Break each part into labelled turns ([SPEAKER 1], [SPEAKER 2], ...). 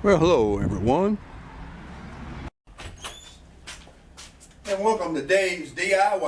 [SPEAKER 1] Well, hello everyone,
[SPEAKER 2] And welcome to Dave's DIY.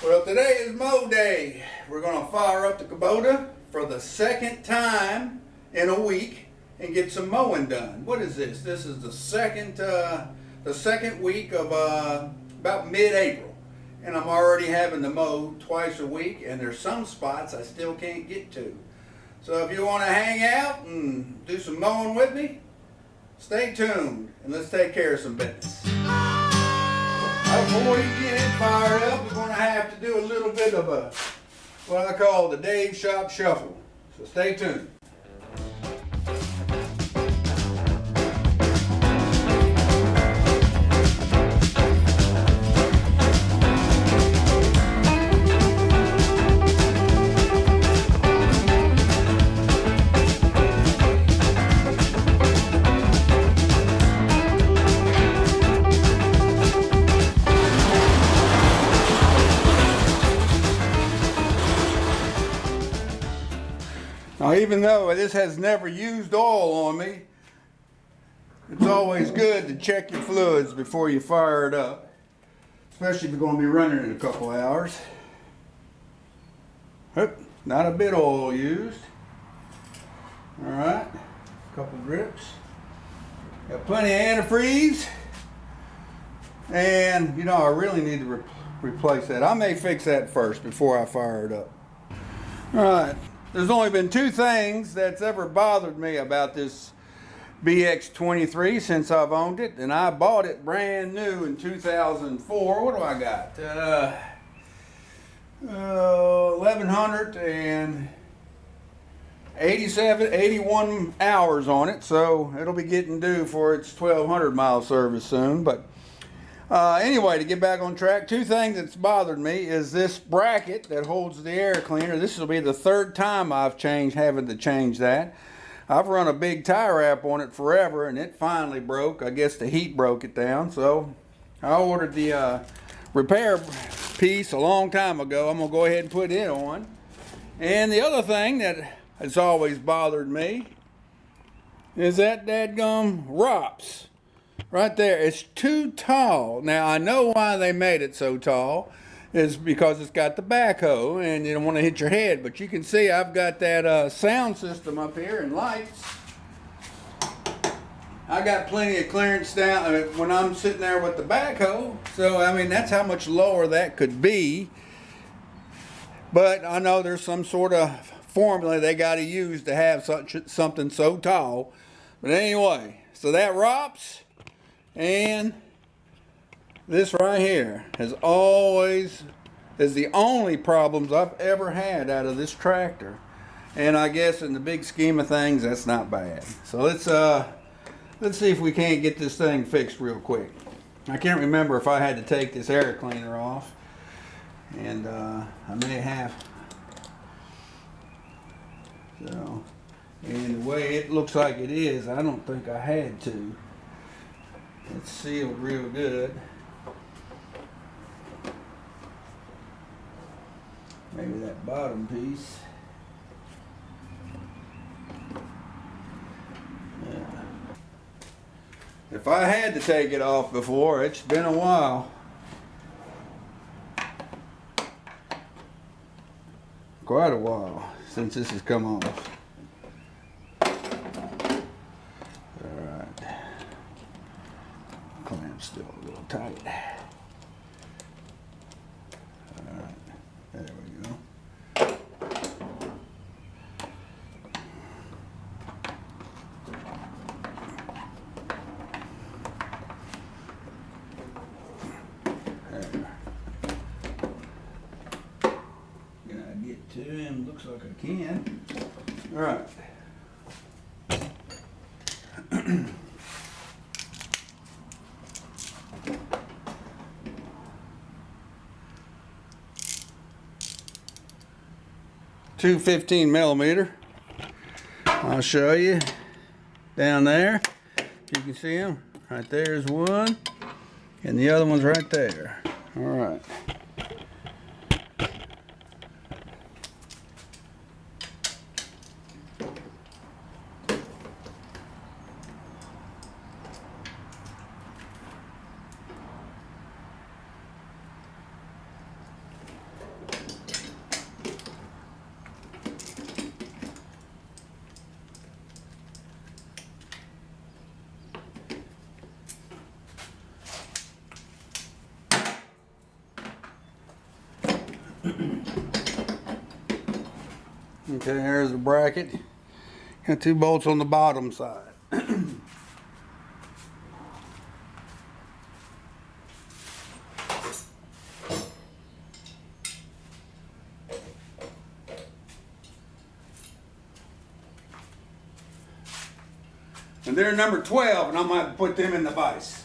[SPEAKER 2] Well, today is mow day. We're going to fire up the Kubota for the second time in a week and get some mowing done. What is this? This is the second week of about mid-April, and I'm already having to mow twice a week, and there's some spots I still can't get to. So if you want to hang out and do some mowing with me, stay tuned and let's take care of some business. Before we get it fired up, we're going to have to do a little bit of a what I call the Dave Shop Shuffle. So stay tuned. Now, even though this has never used oil on me, it's always good to check your fluids before you fire it up, especially if you're going to be running in a couple hours. Oop, not a bit of oil used. All right, a couple drips. Got plenty of antifreeze, and you know I really need to replace that. I may fix that first before I fire it up. All right. There's only been two things that's ever bothered me about this BX23 since I've owned it, and I bought it brand new in 2004. What do I got? 81 hours on it, so it'll be getting due for its 1,200 mile service soon. But anyway, to get back on track, two things that's bothered me is this bracket that holds the air cleaner. This will be the third time I've having to change that. I've run a big tie wrap on it forever, and it finally broke. I guess the heat broke it down, so I ordered the repair piece a long time ago. I'm going to go ahead and put it on. And the other thing that has always bothered me is that dadgum ROPS. Right there, it's too tall. Now, I know why they made it so tall. Is because it's got the backhoe and you don't want to hit your head. But you can see I've got that sound system up here and lights. I got plenty of clearance down when I'm sitting there with the backhoe. So, I mean, that's how much lower that could be. But I know there's some sort of formula they got to use to have something so tall. But anyway, so that ROPS. And this right here is the only problems I've ever had out of this tractor. And I guess in the big scheme of things, that's not bad. So let's see if we can't get this thing fixed real quick. I can't remember if I had to take this air cleaner off. And I may have. So, and the way it looks like it is, I don't think I had to. It's sealed real good. Maybe that bottom piece. Yeah. If I had to take it off before, it's been a while. Quite a while since this has come off. Clamp's still a little tight. Alright, there we go. There. Can I get to him? Looks like I can. Alright. 2 15 millimeter. I'll show you. down there. You can see them. Right there's one. And the other one's right there. All right. Okay, here's the bracket. Got 2 bolts on the bottom side. And they're number 12, and I'm going to have to put them in the vise.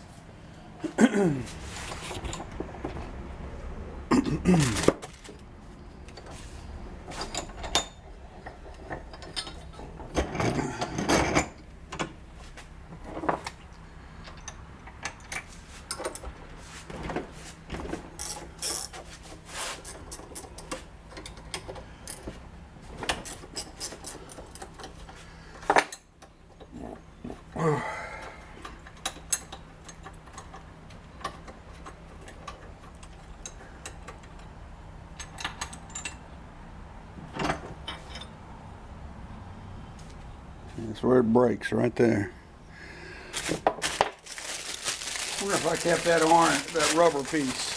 [SPEAKER 2] That's where it breaks, right there. I wonder if I kept that that rubber piece.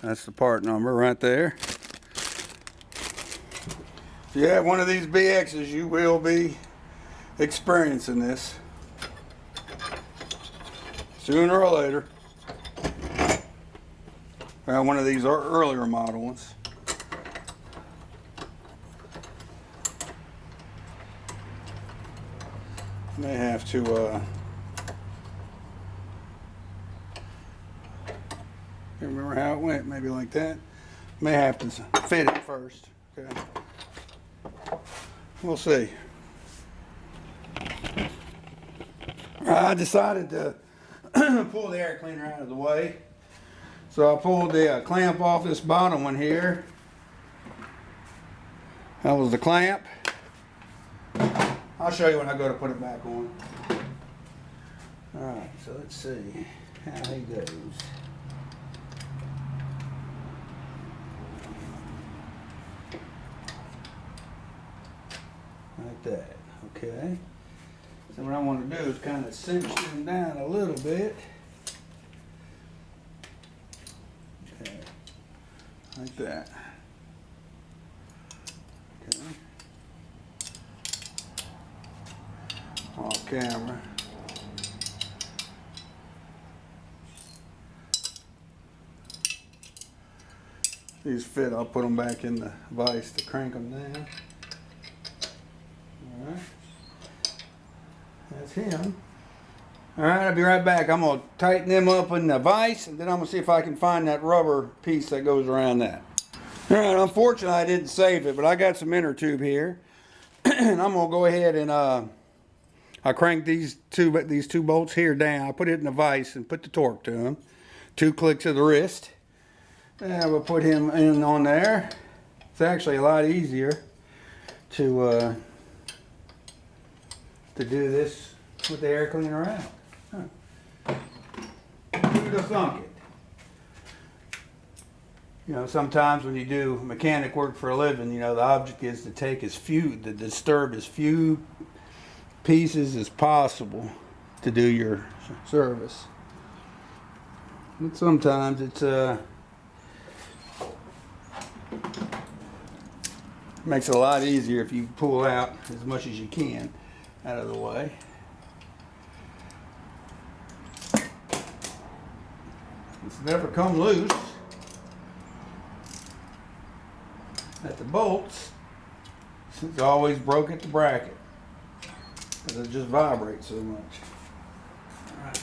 [SPEAKER 2] That's the part number right there. If you have one of these BXs, you will be experiencing this sooner or later. One of these earlier model ones. May have to can't remember how it went, maybe like that. May have to fit it first. Okay. We'll see. I decided to pull the air cleaner out of the way. So I pulled the clamp off this bottom one here. That was the clamp. I'll show you when I go to put it back on. Alright, so let's see how he goes. Like that, okay. So what I want to do is kind of cinch them down a little bit. Okay, like that. Okay. Off camera. These fit, I'll put them back in the vise to crank them down. Alright. That's him. Alright, I'll be right back. I'm going to tighten them up in the vise, and then I'm going to see if I can find that rubber piece that goes around that. Alright, unfortunately I didn't save it, but I got some inner tube here. And I'm going to go ahead and I crank these two bolts here down. I put it in the vise and put the torque to them. 2 clicks of the wrist. And we'll put him in on there. It's actually a lot easier to do this with the air cleaner out. Huh. Who'd have thunk it? You know, sometimes when you do mechanic work for a living, you know, the object is to take to disturb as few pieces as possible to do your service. But sometimes it's makes it a lot easier if you pull out as much as you can out of the way. It's never come loose at the bolts. It's always broke at the bracket because it just vibrates so much. All right.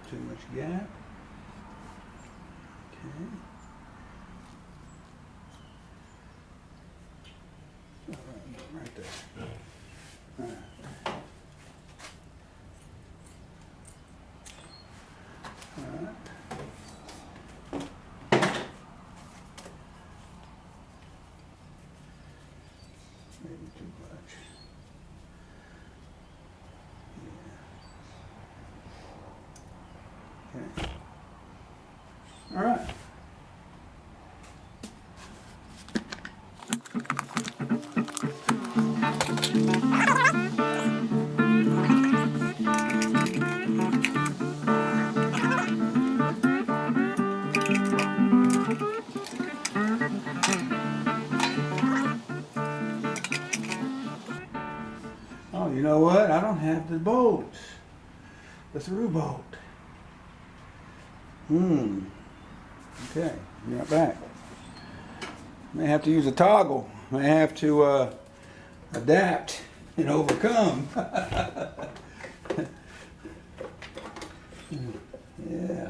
[SPEAKER 2] too much gap. Okay. Right there. All right. All right. Maybe too much. Yeah. Okay. All right. Oh, you know what? I don't have the bolts. The through bolt. Okay, be right back. May have to use a toggle. May have to adapt and overcome. Yeah.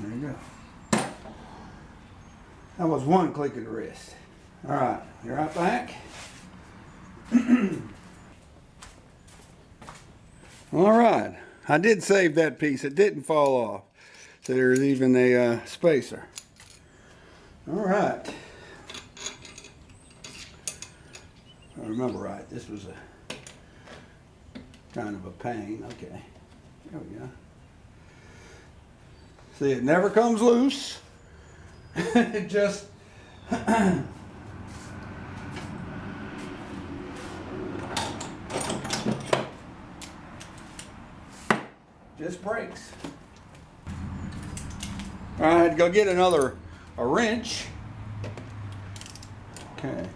[SPEAKER 2] There you go. That was one click of the wrist. All right, be right back. All right, I did save that piece. It didn't fall off. So there's even a spacer. All right. If I remember right, this was a kind of a pain. Okay, there we go. See, it never comes loose. It just breaks. All right, go get a wrench. Okay.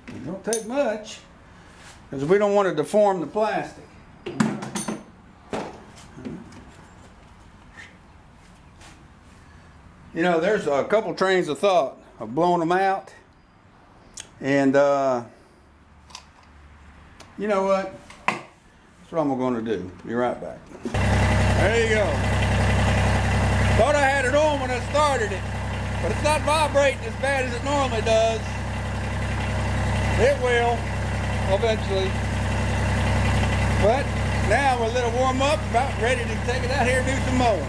[SPEAKER 2] It don't take much because we don't want to deform the plastic. You know, there's a couple trains of thought of blowing them out, and you know what? That's what I'm going to do. Be right back. There you go. Thought I had it on when I started it, but it's not vibrating as bad as it normally does. It will, eventually. But now we're a little warm up, about ready to take it out here and do some mowing.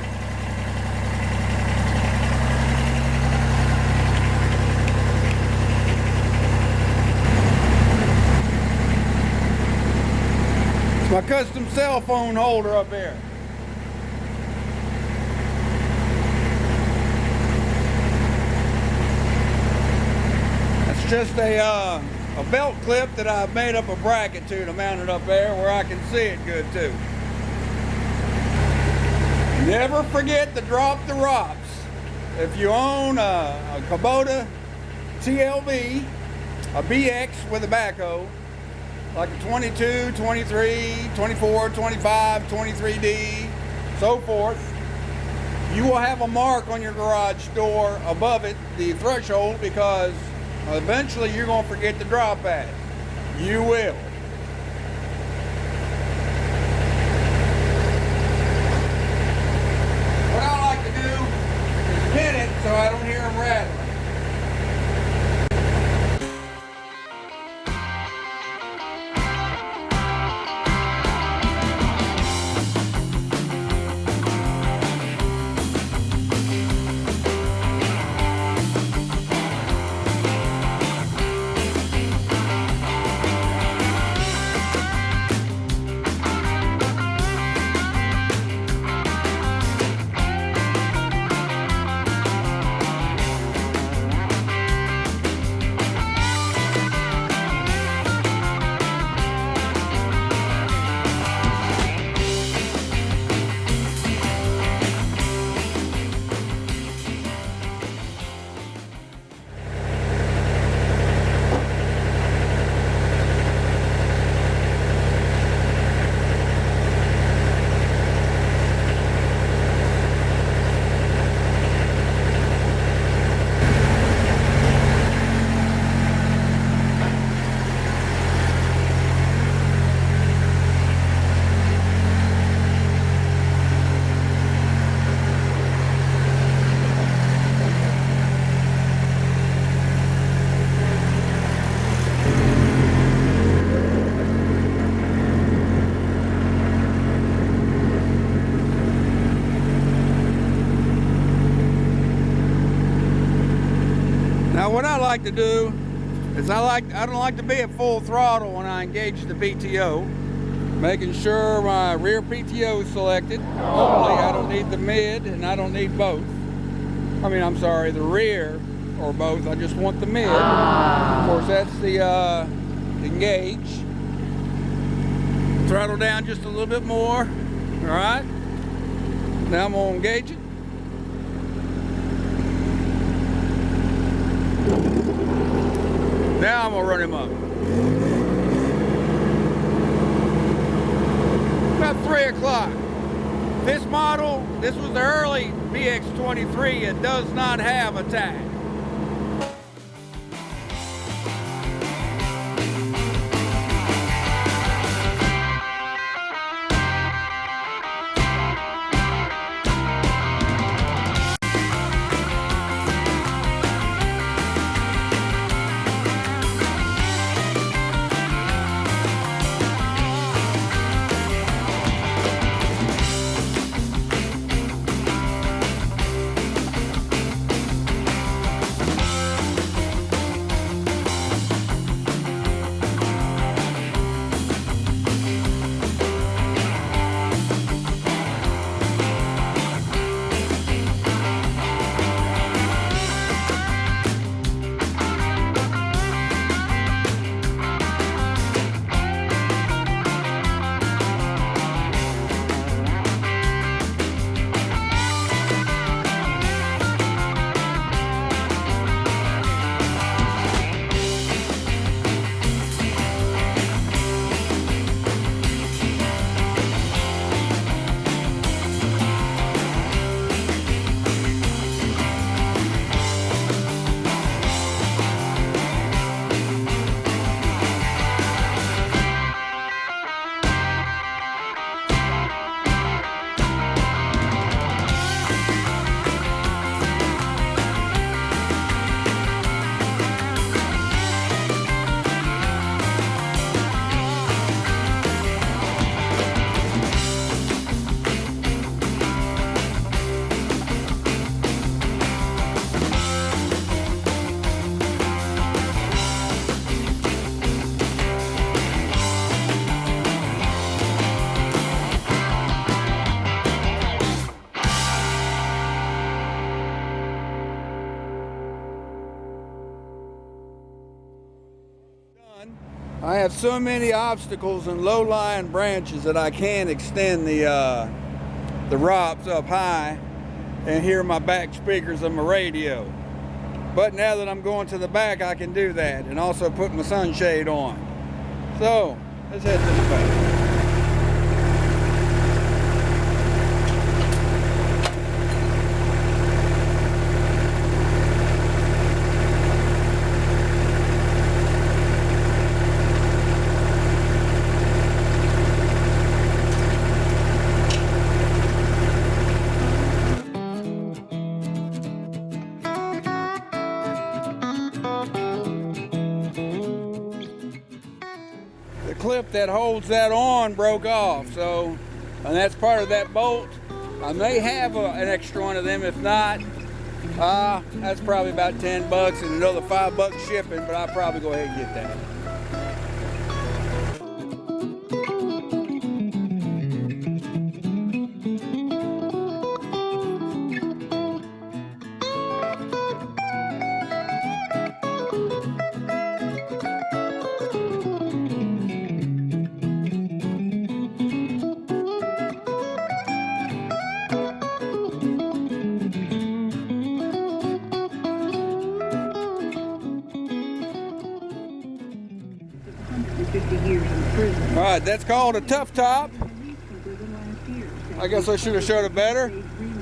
[SPEAKER 2] It's my custom cell phone holder up there. That's just a belt clip that I've made up a bracket to mount it up there where I can see it good too. Never forget to drop the ROPS. If you own a Kubota TLB, a BX with a backhoe, like a 22, 23, 24, 25, 23D, so forth, you will have a mark on your garage door above it, the threshold, because eventually you're going to forget to drop at it. You will. What I like to do is pin it so I don't hear them rattling. what I like to do is I don't like to be at full throttle when I engage the PTO, making sure my rear PTO is selected only. I don't need the mid and I don't need both. I mean, I'm sorry, the rear or both. I just want the mid. Of course, that's the engage. Throttle down just a little bit more. All right. Now I'm gonna engage it. Now I'm gonna run him up. About 3 o'clock. This model, this was the early BX23. It does not have a tag. I have so many obstacles and low-lying branches that I can't extend the ROPS up high and hear my back speakers of my radio. But now that I'm going to the back, I can do that and also put my sunshade on. So let's head to the back. Clip that holds that on broke off, so, and that's part of that bolt. I may have an extra one of them. If not, that's probably about 10 bucks and another $5 shipping, but I'll probably go ahead and get that. All right, that's called a tough top. I guess I should have showed it better,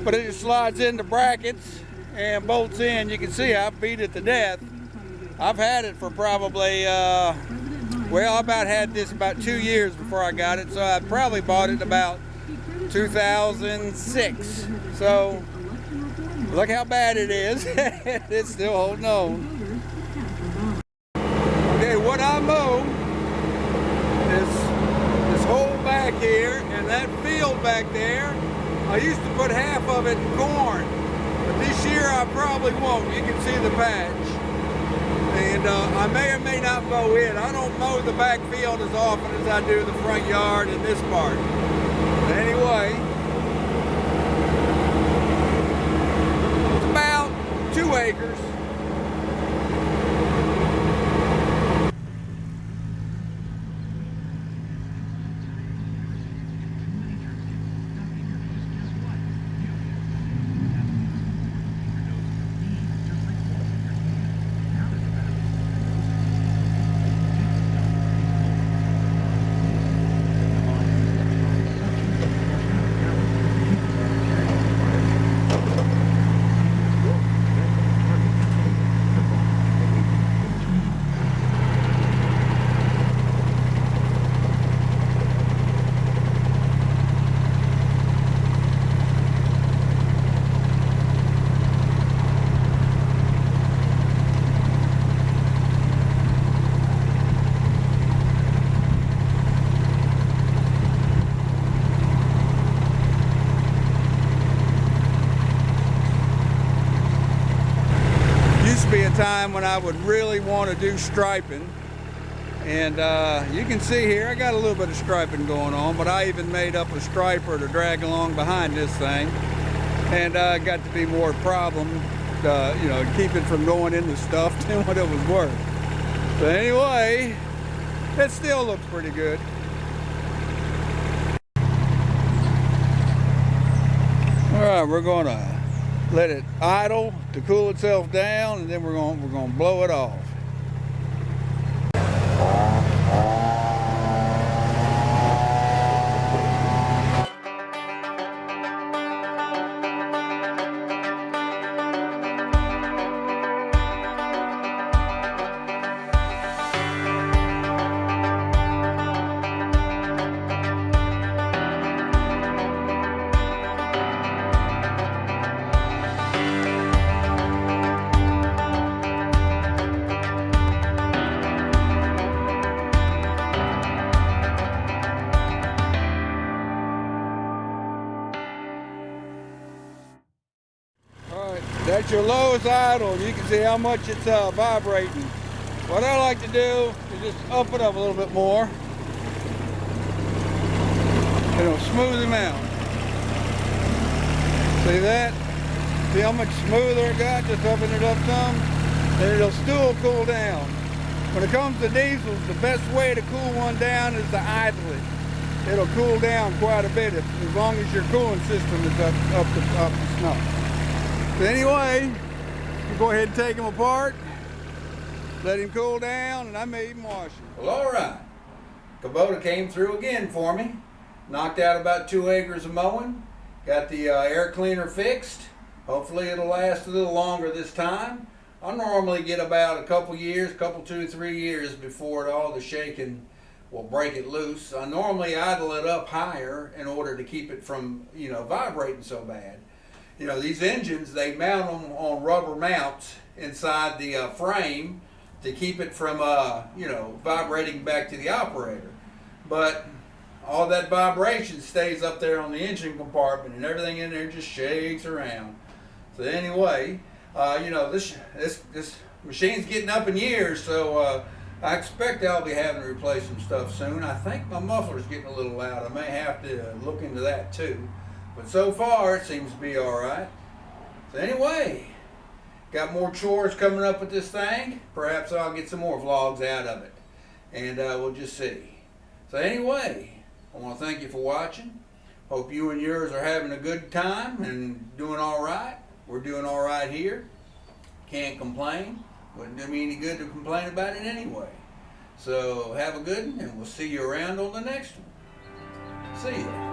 [SPEAKER 2] but it just slides into brackets and bolts in. You can see I beat it to death. I've had it for probably, well, I about had this about 2 years before I got it, so I probably bought it about 2006. So look how bad it is. It's still holding on. Okay, what I mow is this hole back here and that field back there. I used to put half of it in corn, but this year I probably won't. You can see the patch. And I may or may not mow it. I don't mow the back field as often as I do the front yard and this part. But anyway, it's about 2 acres. Be a time when I would really want to do striping, and you can see here I got a little bit of striping going on, but I even made up a striper to drag along behind this thing, and got to be more problem you know, keep it from going into stuff than what it was worth. So anyway, it still looks pretty good. All right, we're gonna let it idle to cool itself down, and then we're gonna blow it off. That's your lowest idle. You can see how much it's vibrating. What I like to do is just up it up a little bit more. It'll smooth them out. See that? See how much smoother it got? Just upping it up some. And it'll still cool down. When it comes to diesels, the best way to cool one down is to idle it. It'll cool down quite a bit as long as your cooling system is up to snuff. So anyway, you go ahead and take them apart, let him cool down, and I may even wash him. Well, all right. Kubota came through again for me. Knocked out about 2 acres of mowing. Got the air cleaner fixed. Hopefully it'll last a little longer this time. I normally get about a couple years, 2 to 3 years before all the shaking will break it loose. I normally idle it up higher in order to keep it from, you know, vibrating so bad. You know, these engines, they mount them on rubber mounts inside the frame to keep it from, you know, vibrating back to the operator. But all that vibration stays up there on the engine compartment, and everything in there just shakes around. So anyway, you know, this machine's getting up in years, so I expect I'll be having to replace some stuff soon. I think my muffler's getting a little loud. I may have to look into that too. But so far, it seems to be all right. So anyway, got more chores coming up with this thing. Perhaps I'll get some more vlogs out of it. And we'll just see. So anyway, I want to thank you for watching. Hope you and yours are having a good time and doing all right. We're doing all right here. Can't complain. Wouldn't do me any good to complain about it anyway. So have a good one, and we'll see you around on the next one. See ya.